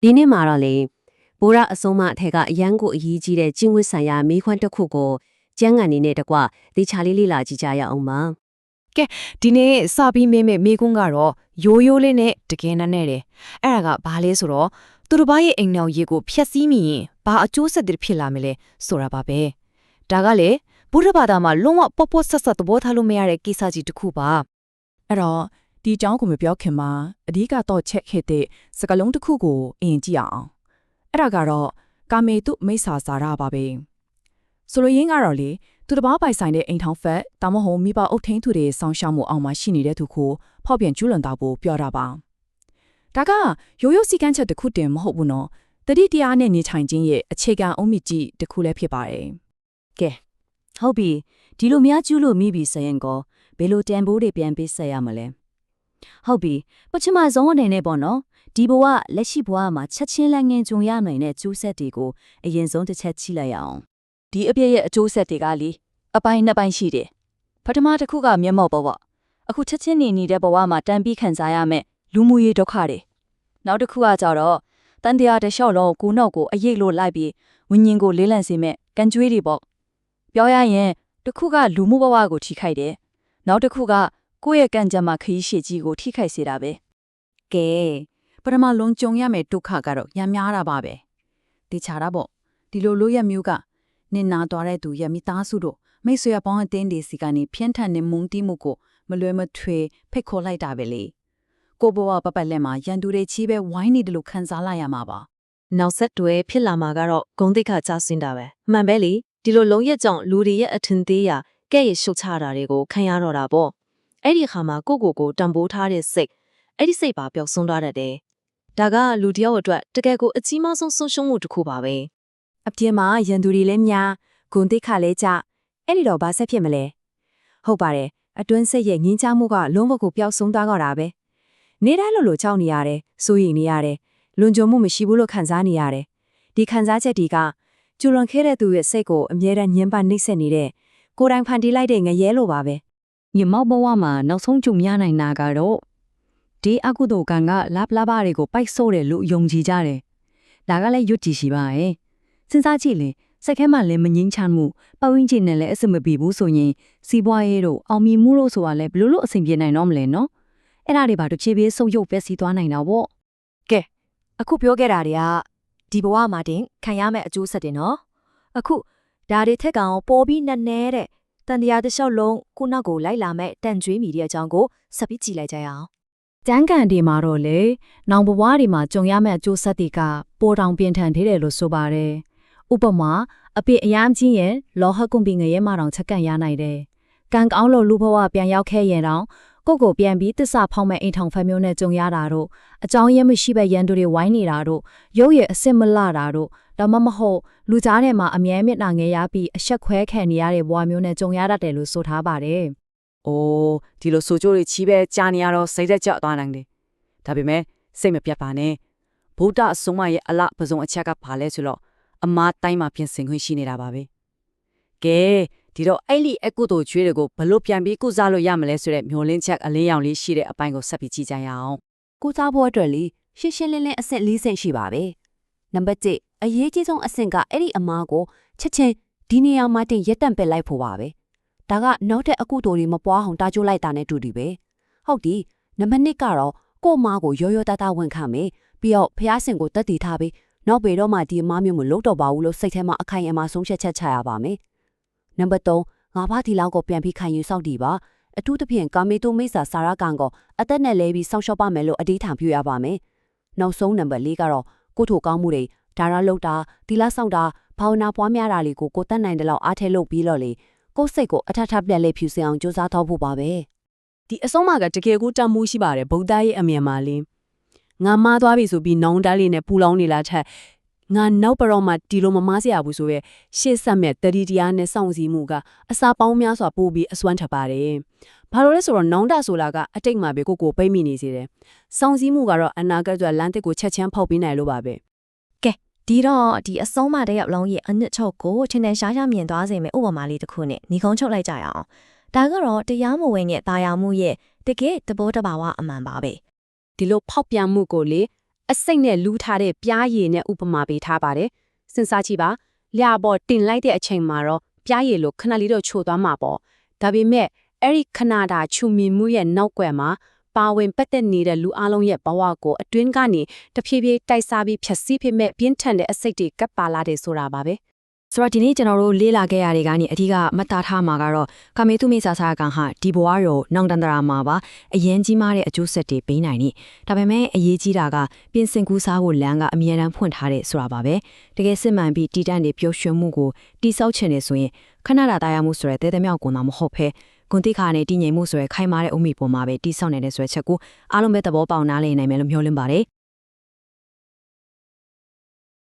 ဒီနေ့မှာတော့လေဘိုးရအစုံမအထက်ကအရန်ကိုအရေးကြီးတဲ့ကျင့်ဝတ်ဆိုင်ရာမိခွန်းတစ်ခုကိုကျန်းကန်နေနဲ့တကွဒီချာလေးလေးလာကြည့်ကြရအောင်ပါကဲဒီနေ့စပြီးမေကွန်းကတော့ရိုးရိုးလေးနဲ့တကယ်နဲ့တယ်အဲ့ဒါကဘာလဲဆိုတော့သူတို့ဘာရဲ့အိမ်နောက်ရေကိုဖျက်ဆီးမိရင်ဘာအကျိုးဆက်တွေဖြစ်လာမလဲဆိုတာပါပဲဒါကလေဘုရားဘာသာမှာလုံးဝပေါ့ဆက်သဘောထားလို့မရတဲ့ကိစ္စကြီးတစ်ခုပါအဲ့တော့ဒီအကြောင်းကိုမပြောခင်မှာအဓိကတော့ချက်ခဲ့တဲ့စကလုံးတစ်ခုကိုအရင်ကြည့်အောင်အဲ့ဒါကတော့ကာမေတုမိစ္ဆာစာရပါပဲဆိုလိုရင်းကတော့လေသူတစ်ပါးပိုင်ဆိုင်တဲ့အိမ်ထောင်ဖက်တာမဟုတ်မိဘအုပ်ထိန်းသူတွေဆောင်းရှောက်မှုအောင်မှရှိနေတဲ့သူကိုဖောက်ပြန်ကျူးလွန်တာကိုပြောတာပါဒါကရိုးရိုးစီကန်းချက်တစ်ခုတင်မဟုတ်ဘူးနော်တတိတရားနဲ့နေထိုင်ခြင်းရဲ့အခြေခံအုံးမြစ်ကြီးတစ်ခုလည်းဖြစ်ပါတယ်ကဲဟုတ်ပြီဒီလိုများကျူးလို့မိပြီဆိုရင်ကောဘယ်လိုတန်ဖိုးတွေပြန်ပေးဆက်ရမလဲဟုတ်ပြီပထမဆုံးအနေနဲ့ပေါ့နော်ဒီဘဝလက်ရှိဘဝမှာချက်ချင်းလက်ငင်းကြုံရနိုင်တဲ့ကျိုးဆက်တွေကိုအရင်ဆုံးတစ်ချက်ကြည့်လိုက်ရအောင်ဒီအပြည့်ရဲ့အကျိုးဆက်တွေကလေအပိုင်းနှစ်ပိုင်းရှိတယ်ပထမတစ်ခုကမျက်မှောက်ဘဝအခုချက်ချင်းနေနေတဲ့ဘဝမှာတန်ပြီးခံစားရမယ်လူမှုရေးဒုက္ခတွေနောက်တစ်ခုကကြတော့တန်တရားတစ်လျှောက်လုံးကိုနောက်ကိုအရေးလို့လိုက်ပြီးဝิญဉ်ကိုလေးလံစေမဲ့ကံကြွေးတွေပေါ့ပြောရရင်တစ်ခုကလူမှုဘဝကိုထိခိုက်တယ်နောက်တစ်ခုကကိုယ့်ရဲ့ကံကြမ္မာခရီးရှည်ကြီးကိုထိခိုက်စေတာပဲကဲပထမလုံးကြုံရမယ့်ဒုက္ခကတော့ရများတာပါပဲတေချာတာပေါ့ဒီလိုလိုရမျိုးကနင်နာသွားတဲ့သူရဲ့မိသားစုတို့မိတ်ဆွေပေါင်းအတင်းဒီစီကနေဖြင်းထန်နေမုန်းတီးမှုကိုမလွယ်မထွေဖိတ်ခေါ်လိုက်တာပဲလေကိုဘဝပပတ်လက်မှာရန်သူတွေချီးပဲဝိုင်းနေတယ်လို့ခံစားလိုက်ရမှာပါနောက်ဆက်တွဲဖြစ်လာမှာကတော့ဂုံတိတ်ခကြားစင်းတာပဲမှန်ပဲလေဒီလိုလုံးရက်ကြောင့်လူတွေရဲ့အထင်သေးရာကဲ့ရဲ့ရှုတ်ချတာတွေကိုခံရတော့တာပေါ့အဲ့ဒီခါမှာကိုတံပိုးထားတဲ့စိတ်အဲ့ဒီစိတ်ပါပျောက်ဆုံးသွားတတ်တယ်ဒါကလူတယောက်အတွက်တကယ်ကိုအကြီးမားဆုံးဆုံးရှုံးမှုတစ်ခုပါပဲအပြင်းမှာရန်သူတွေလည်းများဂုံတိတ်ခလည်းကြအဲ့ဒီတော့ဘာဆက်ဖြစ်မလဲဟုတ်ပါတယ်အတွင်းစိတ်ရဲ့ငင်းချမှုကလုံးဝကိုပျောက်ဆုံးသွားကြတာပဲနေတိုင်းလို့ကြောက်နေရတယ်စိုးရိမ်နေရတယ်လွန်ကြုံမှုမရှိဘူးလို့ခံစားနေရတယ်ဒီခံစားချက်တွေကကျူလွန်ခဲ့တဲ့သူရဲ့စိတ်ကိုအမြဲတမ်းညှဉ်းပန်းနှိပ်စက်နေတဲ့ကိုယ်တိုင်ဖန်တီးလိုက်တဲ့ငရဲလိုပါပဲညီမောက်ဘဝမှာနောက်ဆုံးကြုံရနိုင်တာကတော့ဒီအကုသိုလ်ကံကလပ်လာပါတွေကိုပိုက်ဆို့တယ်လို့ယုံကြည်ကြတယ်ဒါကလည်းရွတ်ကြည့်ရှိပါရဲ့စဉ်းစားကြည့်လေစိတ်ထဲမှာလည်းမငြင်းချမ်းမှုပတ်ဝန်းကျင်နဲ့လည်းအဆင်မပြေဘူးဆိုရင်စီးပွားရေးတို့အောင်မြင်မှုလို့ဆိုတာလည်းဘယ်လိုအဆင်ပြေနိုင်တော့မလဲနော်အဲ့ဒါတွေပါတစ်ချေပြေးဆုပ်ယုပ်ပျက်စီးသွားနိုင်တာပေါ့ကဲအခုပြောခဲ့တာတွေကဒီဘဝမှာတင်ခံရမယ့်အကျိုးဆက်တွေနော်အခုဒါတွေထက်ကောင်ပေါ်ပြီးနဲ့တဲ့တန်တရားတစ်လျှောက်လုံးခုနောက်ကိုလိုက်လာမဲ့တန်ကျွေးမိတဲ့အကြောင်းကိုဆက်ပြီးကြည့်လိုက်ကြရအောင်ကျန်းကန်ဒီမှာတော့လေနောင်ဘဝတွေမှာကြုံရမယ့်အကျိုးဆက်တွေကပေါ်တောင်ပြင်းထန်သေးတယ်လို့ဆိုပါတယ်ဥပမာအပြစ်အယမ်းကြီးရင်လောဟကွန်ပီငရဲမှာတောင်ချက်ကန်ရနိုင်တယ်ကံကောင်းလို့လူဘဝပြန်ရောက်ခဲ့ရင်တောင်ကိုပြန်ပြီးတစ္ဆာဖောက်မဲ့အိမ်ထောင်ဖက်မျိုးနဲ့ကြုံရတာတို့အကြောင်းရင်းမရှိပဲရန်သူတွေဝိုင်းနေတာတို့ရုပ်ရည်အစစ်မလတာတို့ဒါမှမဟုတ်လူကြားထဲမှာအမြဲမျက်နှာငယ်ရပြီးအဆက်ခွဲခံနေရတဲ့ဘဝမျိုးနဲ့ကြုံရတတ်တယ်လို့ဆိုထားပါတယ်။အိုးဒီလိုဆိုကြိုးတွေချီးပဲကြားနေရတော့စိတ်သက်ကြသွားနိုင်တယ်။ဒါပေမဲ့စိတ်မပြတ်ပါနဲ့။ဗုဒ္ဓအဆုံးမရဲ့အလပစုံအချက်ကဘာလဲဆိုတော့အမားတိုင်းမှာပြင်ဆင်ခွင့်ရှိနေတာပါပဲ။ကဲဒီတော့အဲ့ဒီအကုသိုလ်ကျွေးတွေကိုဘလို့ပြန်ပြီးကုစားလို့ရမလဲဆိုတဲ့မျောလင်းချက်အလင်းရောင်လေးရှိတဲ့အပိုင်းကိုဆက်ပြီးကြည့်ကြရအောင်ကုစားဖို့အတွက်လေရှင်းရှင်းလင်းလင်းအဆင့်၄ဆင့်ရှိပါပဲနံပါတ်1အရေးကြီးဆုံးအဆင့်ကအဲ့ဒီအမားကိုချက်ချင်းဒီနေရာမှာတင်ရက်တန့်ပစ်လိုက်ဖို့ပါပဲဒါကနောက်ထပ်အကုသိုလ်တွေမပွားအောင်တားကြိုးလိုက်တာနဲ့တူတူပဲဟုတ်ပြီနံပါတ်2ကတော့ကို့အမားကိုရောရောသားသားဝန်ခံမယ်ပြီးတော့ဖျားစင်ကိုတက်တည်ထားပြီးနောက်ပေတော့မှဒီအမားမျိုးမလုပ်တော့ပါဘူးလို့စိတ်ထဲမှာအခိုင်အမာဆုံးဖြတ်ချက်ချရပါမယ်နံပါတ်3ငါးပါးဒီလောက်ကိုပြန်ပြီးခံယူစောင့်တည်ပါအထူးသဖြင့်ကာမေတုမိစ္ဆာစာရကံကိုအသက်နဲ့လဲပြီးစောင့်ရှောက်ပါမယ်လို့အတိအထံပြုရပါမယ်နောက်ဆုံးနံပါတ်4ကတော့ကိုထိုကောင်းမှုတွေဒါရလောက်တာသီလဆောင်တာဘာဝနာပွားများတာတွေကိုကိုတတ်နိုင်တဲ့လောက်အားထဲလုပ်ပြီးတော့လေကိုယ်စိတ်ကိုအထထပြက်လေးဖြူစင်အောင်ကြိုးစားတော့ဖို့ပါပဲဒီအဆုံးမကတကယ်ကိုတတ်မှုရှိပါတယ်ဗုဒ္ဓရဲ့အမြင်မှာလေငါမားသွားပြီဆိုပြီးနောင်တလေးနဲ့ပူလောင်နေလားထက်ငါနောက်ပရောမှာဒီလိုမမားစရာဘူးဆိုရဲရှေ့ဆက်မဲ့တတိတရားနဲ့စောင့်စည်းမှုကအစာပေါင်းများစွာပို့ပြီးအစွမ်းထပ်ပါတယ်။ဘာလို့လဲဆိုတော့နောင်တဆိုလာကအတိတ်မှာပဲကိုပိတ်မိနေစေတယ်။စောင့်စည်းမှုကတော့အနာဂတ်အတွက်လမ်းတစ်ကိုချက်ချင်းဖောက်ပေးနိုင်လို့ပါပဲ။ကဲဒီတော့ဒီအဆုံးမတဲ့ရောက်လုံးရဲ့အနှစ်ချုပ်ကိုထင်ထင်ရှားရှားမြင်သွားစေမယ့်ဥပမာလေးတစ်ခုနဲ့ညီကုန်းချုပ်လိုက်ကြရအောင်။ဒါကတော့တရားမဝင်တဲ့တာယာမှုရဲ့တကယ်တဘောတဘာဝအမှန်ပါပဲ။ဒီလိုဖောက်ပြန်မှုကိုလေ အစိတ်နဲ့လူးထားတဲ့ပြားရည်နဲ့ဥပမာပေးထားပါတယ်စဉ်းစားကြည့်ပါလျှာပေါ်တင်လိုက်တဲ့အချိန်မှာတော့ပြားရည်လို့ခဏလေးတော့ချိုသွားမှာပေါ့ဒါပေမဲ့အဲ့ဒီခဏတာချူမီမှုရဲ့နောက်ကွယ်မှာပါဝင်ပတ်သက်နေတဲ့လူအလုံးရဲ့ဘဝကိုအတွင်းကနေတဖြည်းဖြည်းတိုက်စားပြီးဖြည့်ဆည်းဖြစ်မဲ့ပြင်းထန်တဲ့အစိတ်တွေကပ်ပါလာတယ်ဆိုတာပါပဲ ဆိုတော့ဒီနေ့ကျွန်တော်တို့လေးလာခဲ့ရတဲ့ကနေအဓိကမှတ်သားထားမှာကတော့ကာမေတုမိဆာဆာကန်ဟာဒီဘဝရောနောင်တန္တရာမှာပါအရင်ကြီးမားတဲ့အကျိုးဆက်တွေပေးနိုင်နေဒါပေမဲ့အရေးကြီးတာကပြင်ဆင်ကူးစားဖို့လမ်းကအမြဲတမ်းဖွင့်ထားတဲ့ဆိုတာပါပဲတကယ်စစ်မှန်ပြီးတည်တံ့နေပျော်ရွှင်မှုကိုတိဆောက်ချင်နေဆိုရင်ခဏတာတာယာမှုဆိုတဲ့တဲတဲမြောက်ကုန်တာမဟုတ်ဘဲကွန်တိခါနဲ့တည်ငြိမ်မှုဆိုတဲ့ခိုင်မာတဲ့အုံမီပေါ်မှာပဲတိဆောက်နေတဲ့ဆိုတဲ့ချက်ကိုအားလုံးပဲသဘောပေါက်နားလည်နိုင်မယ်လို့မျှော်လင့်ပါတယ်